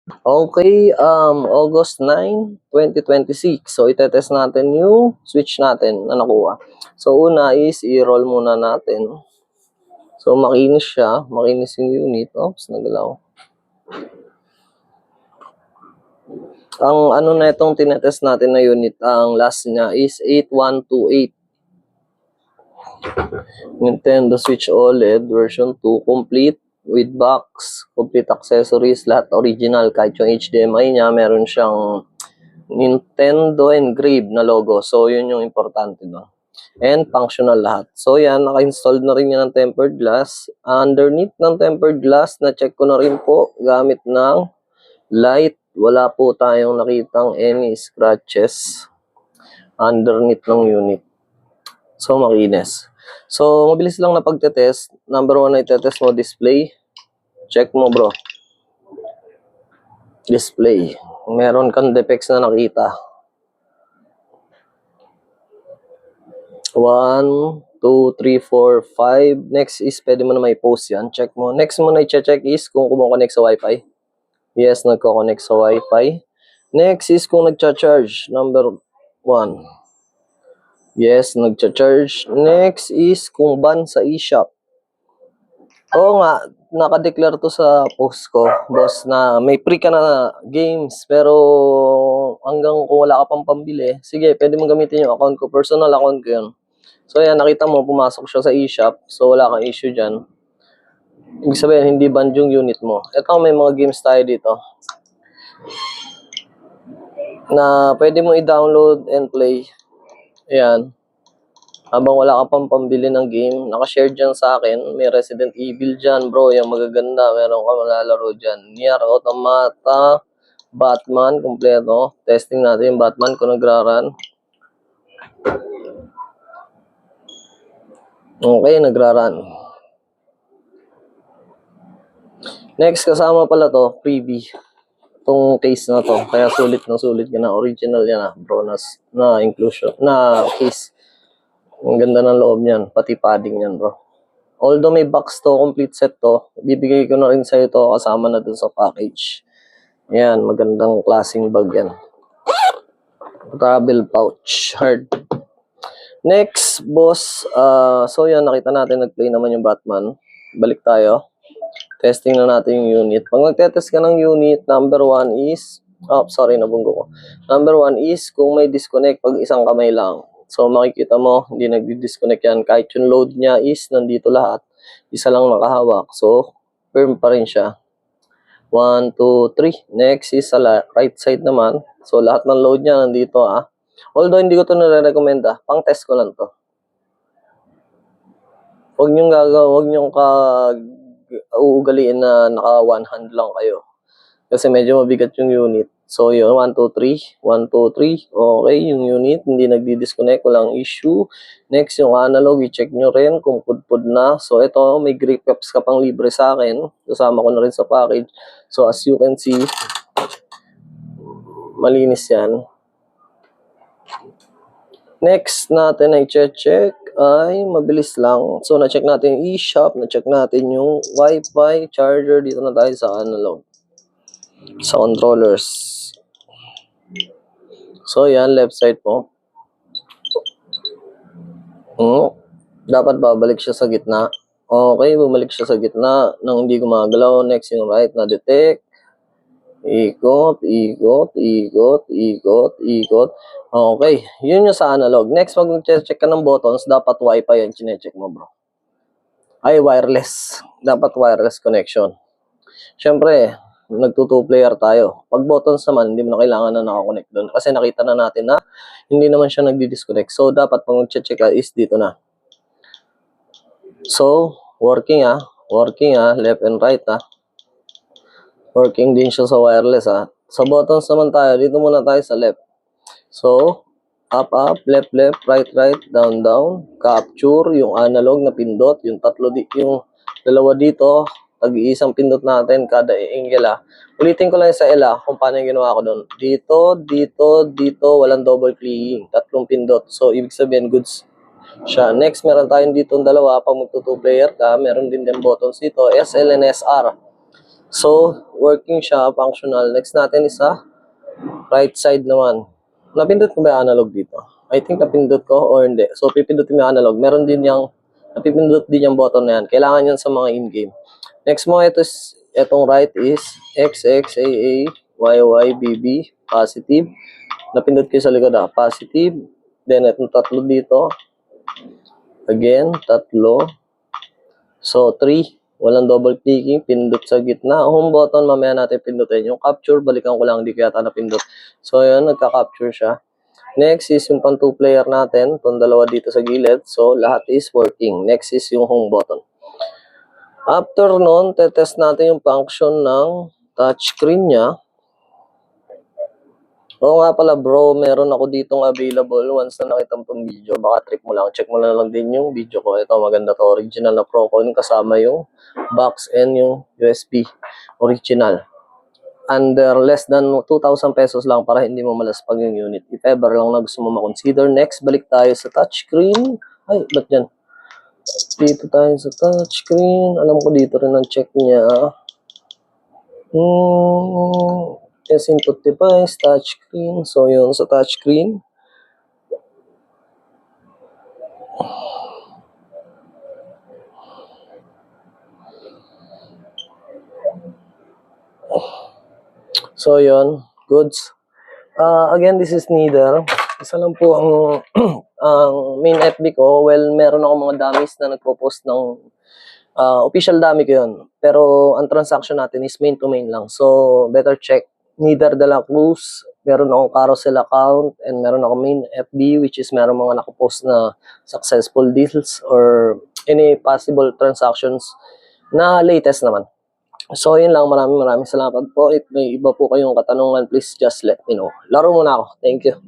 Okay, August 9, 2026. So, itetest natin yung switch natin na nakuha. So, una is i-roll muna natin. So, makinis siya. Makinis yung unit. Oops, nagalaw. Ang ano na itong tinetest natin na unit, ang last niya is 8128. Nintendo Switch OLED version 2, complete with box, complete accessories, lahat original. Kahit yung HDMI niya, meron siyang Nintendo engraved na logo. So, yun yung importante doon. And functional lahat. So, yan. Naka-installed na rin yan ng tempered glass. Underneath ng tempered glass, na-check ko na rin po gamit ng light. Wala po tayong nakitang any scratches underneath ng unit. So, makinis. So, mabilis lang na pagtetest. Number 1 na itetest mo, display. Check mo, bro. Display. Meron kang defects na nakita. 1, 2, 3, 4, 5. Next is, pwede mo na may post yan. Check mo. Next mo na i-check is kung kumonect sa Wi-Fi. Yes, nagko-connect sa Wi-Fi. Next is kung nagcha-charge. Number 1. Yes, nagcha-charge. Next is kung ban sa eShop. Oo nga, naka-declare to sa post ko, boss, na may free ka na games, pero hanggang kung wala ka pang pambili, sige, pwede mong gamitin yung account ko, personal account ko yun. So yan, nakita mo, pumasok siya sa eShop, so wala kang issue dyan. Ibig sabihin, hindi banned yung unit mo. Ito, may mga games tayo dito na pwede mo i-download and play. Ayan. Habang wala ka pang pambili ng game, nakashare dyan sa akin. May Resident Evil dyan, bro. Yung magaganda. Meron ka malalaro dyan. Nier Automata, Batman, kompleto. Testing natin yung Batman kung nagra-run. Okay, nagra-run. Next, kasama pala to, freebie. Itong case na to. Kaya sulit na sulit ka na. Original yan, bro. Na inclusion. Na case. Ang ganda ng loob niyan. Pati padding yan, bro. Although may box to, complete set to, bibigay ko na rin sa ito kasama na dun sa package. Yan, magandang klaseng bag yan. Travel pouch, hard. Next, boss, so yan, nakita natin, nag-play naman yung Batman. Balik tayo. Testing na natin yung unit. Pag nagtetest ka ng unit, number 1 is, nabunggo ko. Number 1 is kung may disconnect pag isang kamay lang. So makikita mo, hindi nagdi-disconnect yan. Kahit yung load niya is nandito lahat. Isa lang nakahawak. So, firm pa rin siya. 1, 2, 3. Next is sa right side naman. So, lahat ng load niya nandito Although, hindi ko ito nare-recommend Pang-test ko lang to. Huwag niyong huwag niyong uugaliin na naka one hand lang kayo. Kasi medyo mabigat yung unit. So, yun, 1, 2, 3. 1, 2, 3. Okay, yung unit, hindi nagdi-disconnect, walang issue. Next, yung analog, i-check nyo rin kung pudpud na. So, ito, may grip caps ka pang libre sa akin. Kasama ko na rin sa package. So, as you can see, malinis yan. Next natin ay check ay mabilis lang. So, na-check natin yung eShop, na-check natin yung Wi-Fi, charger. Dito na tayo sa analog. Sa controllers. So, yan, left side po. Dapat babalik siya sa gitna. Okay, bumalik siya sa gitna nang hindi gumagalaw. Next, yung right na detect. Ikot, ikot, ikot, ikot, ikot. Okay, yun yung sa analog. Next, pag check ka ng buttons, dapat Wi-Fi yung chinecheck mo, bro. Ay, wireless. Dapat wireless connection. Siyempre, nagto-two-player tayo. Pag buttons naman, hindi mo na kailangan na nakakonect doon. Kasi nakita na natin na hindi naman siya nagdi-disconnect. So, dapat pag check ka is dito na. So, working left and right Working din siya sa wireless Sa buttons naman tayo, dito muna tayo sa left. So, up, left, right, down, capture, yung analog na pindot, yung yung dalawa dito, tag-iisang pindot natin kada angle Ulitin ko lang sa L kung paano yung ginawa ko doon. Dito, walang double clicking, 3 pindot. So, ibig sabihin, goods siya. Next, meron tayong dito dalawa. Pag magto-two player ka, meron din buttons dito, SL and SR. So, working siya, functional. Next natin is sa right side naman. Napindot ko ba yung analog dito? I think napindot ko or hindi. So, pipindutin mo yung analog. Meron din yung, napipindot din yung button na yan. Kailangan yan sa mga in-game. Next mo, itong right is X, X, A, A, Y, Y, B, B, positive. Napindot ko sa likod positive. Then, itong tatlo dito. Again, tatlo. So, 3. Walang double clicking. Pindot sa gitna. Home button, mamaya natin pindutin. Yung capture, balikan ko lang. Hindi ko yata napindot. So, yun. Nagka-capture siya. Next is yung pang 2-player natin. Itong dalawa dito sa gilid. So, lahat is working. Next is yung home button. After nun, tetest natin yung function ng touchscreen niya. Oo nga pala bro, meron ako ditong available once na nakita mo itong video. Baka trip mo lang, check mo na lang din yung video ko. Ito, maganda to, original na Procon kasama yung box and yung USB. Original. Under less than 2,000 pesos lang para hindi mo malaspag yung unit. If ever lang na gusto mo makonsider. Next, balik tayo sa touchscreen. Ay, ba't yan? Dito tayo sa touchscreen. Alam ko dito rin ang check niya. Yes, input device, touchscreen. So, yun sa touchscreen. So, yun. Goods. Again, this is neither. Isa lang po ang, ang main FB ko. Well, meron ako mga dummies na nagpo-post ng official dummy ko yun. Pero ang transaction natin is main to main lang. So, better check. Neither de la Cruz. Meron akong carousel account and meron akong main FB which is meron mga nakapost na successful deals or any possible transactions na latest naman. So, yun lang. Maraming salamat po. If may iba po kayong katanungan, please just let me know. Laro muna ako. Thank you.